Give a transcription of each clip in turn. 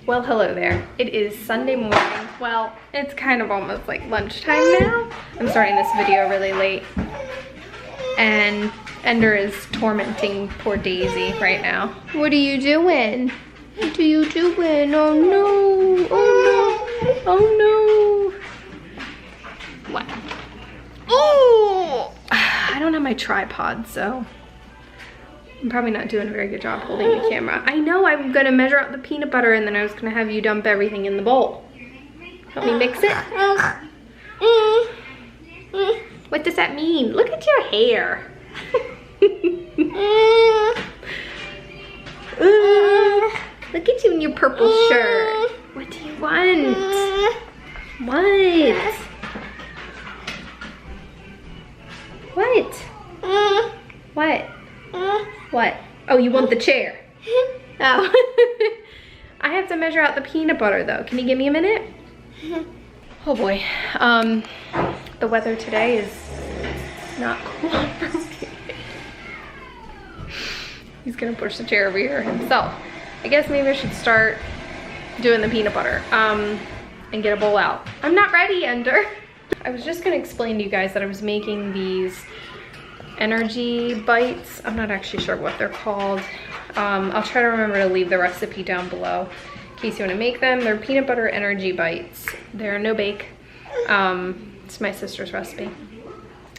Well, hello there. It is Sunday morning. Well, it's kind of almost like lunchtime now. I'm starting this video really late. And Ender is tormenting poor Daisy right now. What are you doing? What are you doing? Oh no, oh no, oh no. What? Oh! I don't have my tripod, so I'm probably not doing a very good job holding the camera. I know I'm gonna measure out the peanut butter and then I was gonna have you dump everything in the bowl. Help me mix it. What does that mean? Look at your hair. Look at you in your purple shirt. What do you want? What? What? What? What? Oh, you want the chair? Oh. I have to measure out the peanut butter though. Can you give me a minute? Oh boy. The weather today is not cool for me. He's gonna push the chair over here himself. I guess maybe I should start doing the peanut butter and get a bowl out. I'm not ready, Ender. I was just gonna explain to you guys that I was making these energy bites. I'm not actually sure what they're called. I'll try to remember to leave the recipe down below in case you want to make them. They're peanut butter energy bites. They're no bake. It's my sister's recipe.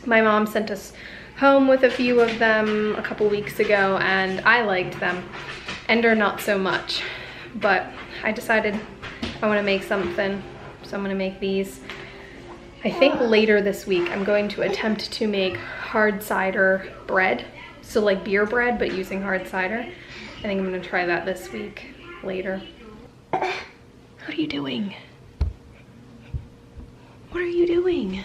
My mom sent us home with a few of them a couple weeks ago and I liked them. Ender not so much, but I decided I want to make something, so I'm going to make these. I think later this week I'm going to attempt to make hard cider bread. So like beer bread, but using hard cider. I think I'm gonna try that this week, later. What are you doing? What are you doing?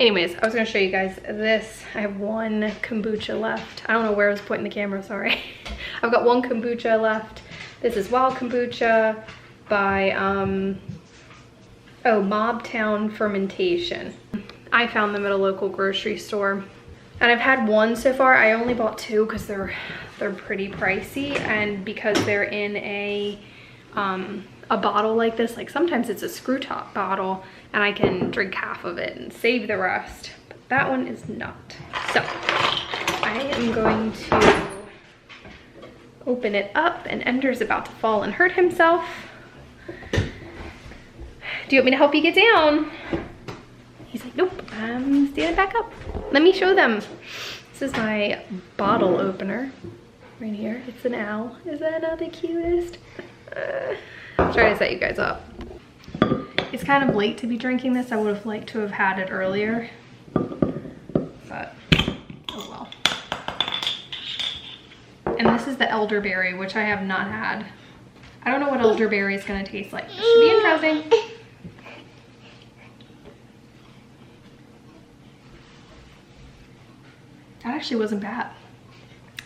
Anyways, I was gonna show you guys this. I have one kombucha left. I don't know where I was pointing the camera, sorry. I've got one kombucha left. This is wild kombucha by, Mobtown Fermentation. I found them at a local grocery store. And I've had one so far. I only bought two because they're pretty pricey, and because they're in a bottle like this, like sometimes it's a screw top bottle and I can drink half of it and save the rest. But that one is not. So I am going to open it up, and Ender's about to fall and hurt himself. Do you want me to help you get down? He's like, nope, I'm standing back up. Let me show them. This is my bottle opener right here. It's an owl. Is that not the cutest? Trying to set you guys up. It's kind of late to be drinking this. I would have liked to have had it earlier, but oh well. And this is the elderberry, which I have not had. I don't know what elderberry is gonna taste like. It should be interesting. That actually wasn't bad.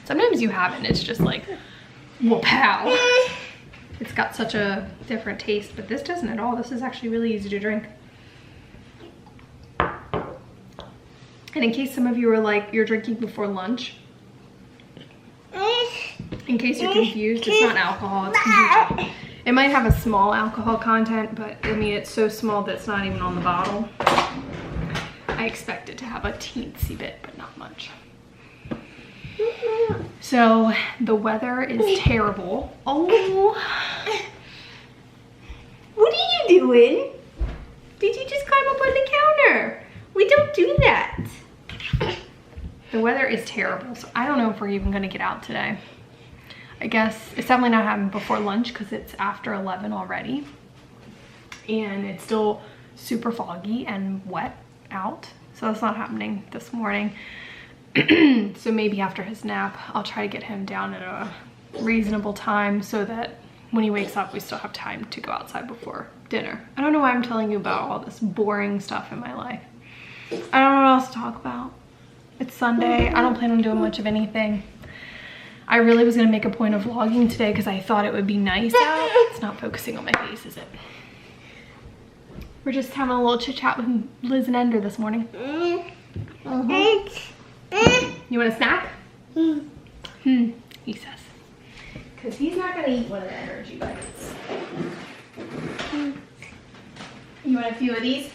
Sometimes you have it and it's just like, whoa, pow. It's got such a different taste, but this doesn't at all. This is actually really easy to drink. And in case some of you are like, you're drinking before lunch, in case you're confused, it's not alcohol, it's kombucha. It might have a small alcohol content, but I mean, it's so small that it's not even on the bottle. I expect it to have a teensy bit, but not much. So the weather is terrible. Oh, what are you doing? Did you just climb up on the counter? We don't do that. The weather is terrible, so I don't know if we're even gonna get out today. I guess it's definitely not happening before lunch because it's after 11 already. And it's still super foggy and wet out. So that's not happening this morning. So maybe after his nap, I'll try to get him down at a reasonable time so that when he wakes up, we still have time to go outside before dinner. I don't know why I'm telling you about all this boring stuff in my life. I don't know what else to talk about. It's Sunday. I don't plan on doing much of anything. I really was gonna make a point of vlogging today because I thought it would be nice out. It's not focusing on my face, is it? We're just having a little chit chat with Liz and Ender this morning. You want a snack? He says. because he's not gonna eat one of the energy bites. You want a few of these?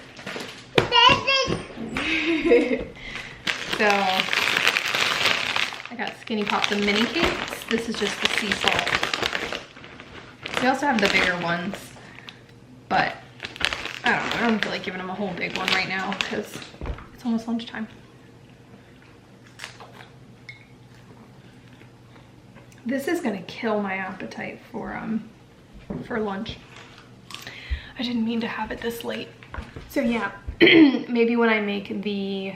So I got Skinny Pop the mini cakes. This is just the sea salt. We also have the bigger ones, but I don't know, I don't feel like giving him a whole big one right now because it's almost lunchtime. This is gonna kill my appetite for lunch. I didn't mean to have it this late. So yeah, maybe when I make the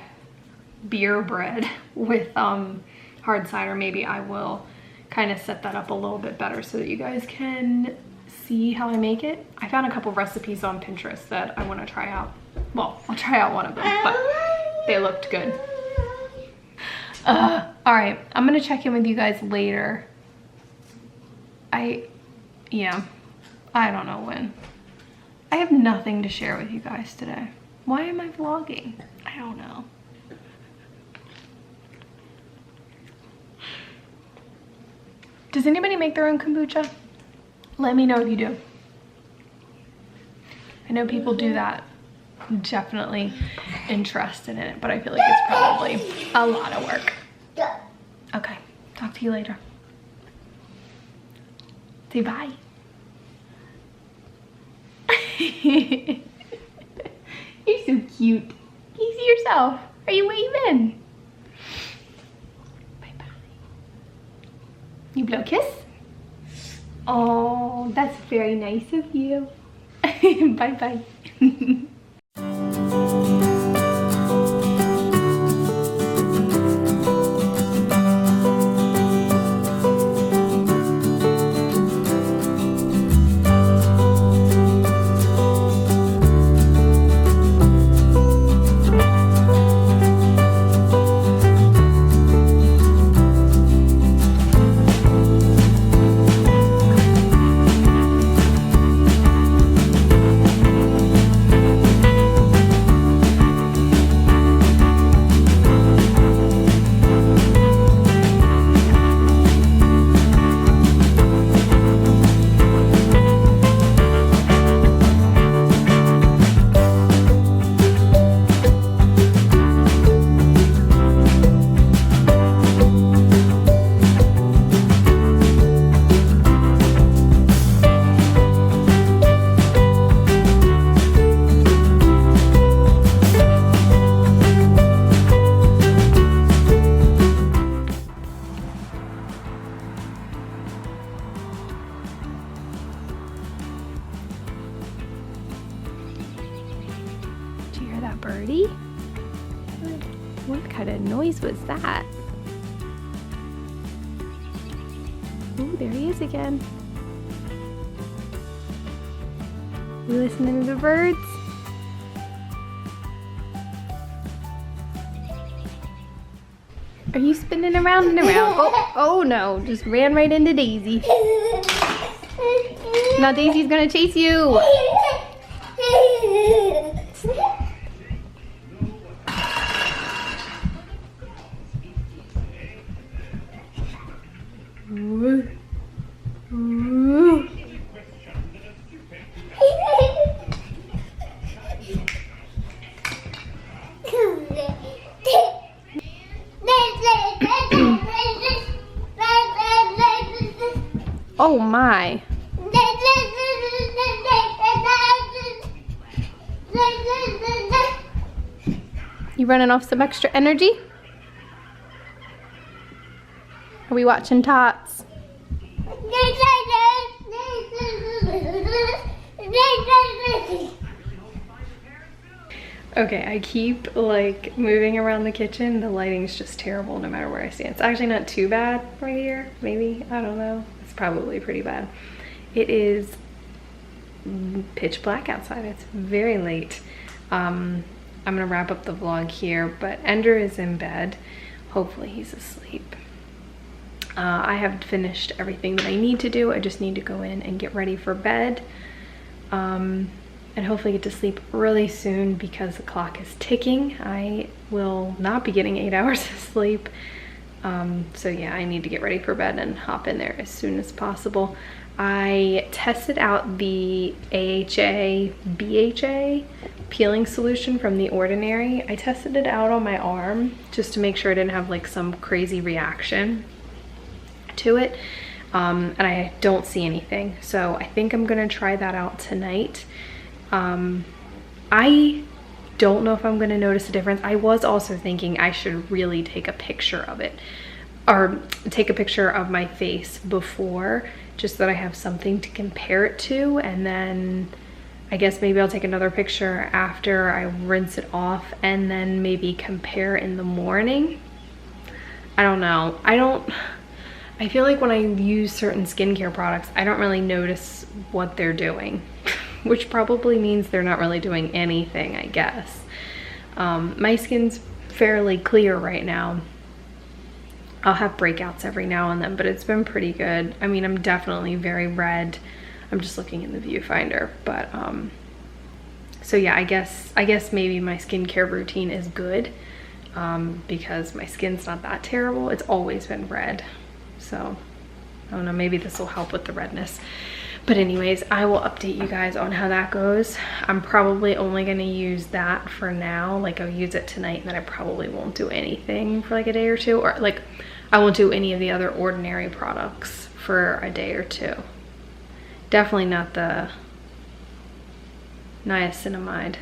beer bread with hard cider, maybe I will kind of set that up a little bit better so that you guys can see how I make it. I found a couple recipes on Pinterest that I want to try out. Well, I'll try out one of them, but they looked good. All right, I'm gonna check in with you guys later. Yeah, I don't know when. I have nothing to share with you guys today. Why am I vlogging? I don't know. Does anybody make their own kombucha? Let me know if you do. I know people do that. I'm definitely interested in it, but I feel like it's probably a lot of work. Okay, talk to you later. Say bye. You're so cute. Can you see yourself? Are you waving? Bye bye. You blow a kiss? Oh, that's very nice of you. Bye bye. Birdie? What kind of noise was that? Ooh, there he is again. You listening to the birds? Are you spinning around and around? Oh no, just ran right into Daisy. Now Daisy's gonna chase you. Oh my. You running off some extra energy? Are we watching Tots? Okay, I keep like moving around the kitchen. The lighting's just terrible no matter where I stand. It's actually not too bad right here, maybe, I don't know. It's probably pretty bad. It is pitch black outside. It's very late. I'm gonna wrap up the vlog here, but Ender is in bed. Hopefully he's asleep. I have finished everything that I need to do. I just need to go in and get ready for bed. And hopefully get to sleep really soon because the clock is ticking. I will not be getting 8 hours of sleep. So yeah, I need to get ready for bed and hop in there as soon as possible. I tested out the AHA BHA peeling solution from The Ordinary. I tested it out on my arm just to make sure I didn't have like some crazy reaction to it. And I don't see anything. So I think I'm gonna try that out tonight. I don't know if I'm gonna notice a difference. I was also thinking I should really take a picture of it, or take a picture of my face before, just so that I have something to compare it to, and then I guess maybe I'll take another picture after I rinse it off and then maybe compare in the morning. I don't know. I feel like when I use certain skincare products, I don't really notice what they're doing, which probably means they're not really doing anything, I guess. My skin's fairly clear right now. I'll have breakouts every now and then, but it's been pretty good. I mean, I'm definitely very red. I'm just looking in the viewfinder, but so yeah, I guess maybe my skincare routine is good, because my skin's not that terrible. It's always been red, so I don't know, maybe this will help with the redness. But anyways, I will update you guys on how that goes. I'm probably only gonna use that for now. Like, I'll use it tonight, and then I probably won't do anything for like a day or two, or like I won't do any of the other Ordinary products for a day or two. Definitely not the niacinamide.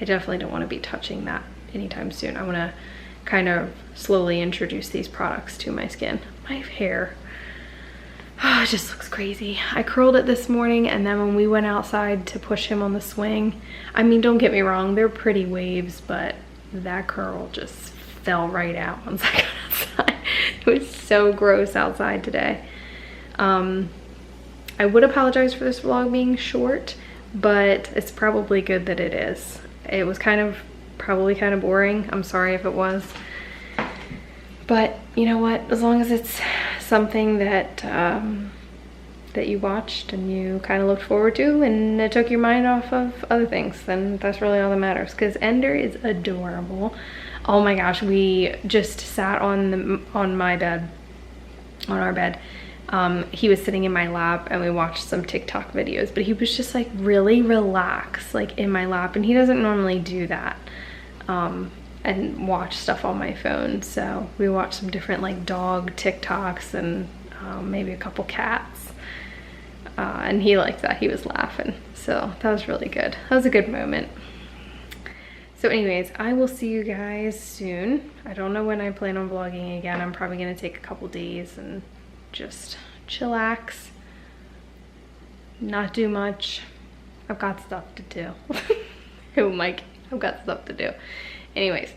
I definitely don't want to be touching that anytime soon. I want to kind of slowly introduce these products to my skin. My hair, it just looks crazy. I curled it this morning, and then when we went outside to push him on the swing, I mean, don't get me wrong, they're pretty waves, but that curl just fell right out once I got outside. It was so gross outside today. I would apologize for this vlog being short, but it's probably good that it is. It was probably kind of boring. I'm sorry if it was. But you know what? As long as it's something that that you watched and you kind of looked forward to, and it took your mind off of other things, then that's really all that matters. Because Ender is adorable. Oh my gosh, we just sat on our bed. He was sitting in my lap, and we watched some TikTok videos, but he was just like really relaxed, like in my lap, and he doesn't normally do that, and watch stuff on my phone. So we watched some different like dog TikToks, and maybe a couple cats, and he liked that. He was laughing, so that was really good. That was a good moment. So anyways, I will see you guys soon. I don't know when I plan on vlogging again. I'm probably gonna take a couple days and just chillax, not do much. I've got stuff to do. Oh, Mike, I've got stuff to do. Anyways,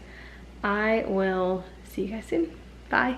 I will see you guys soon. Bye.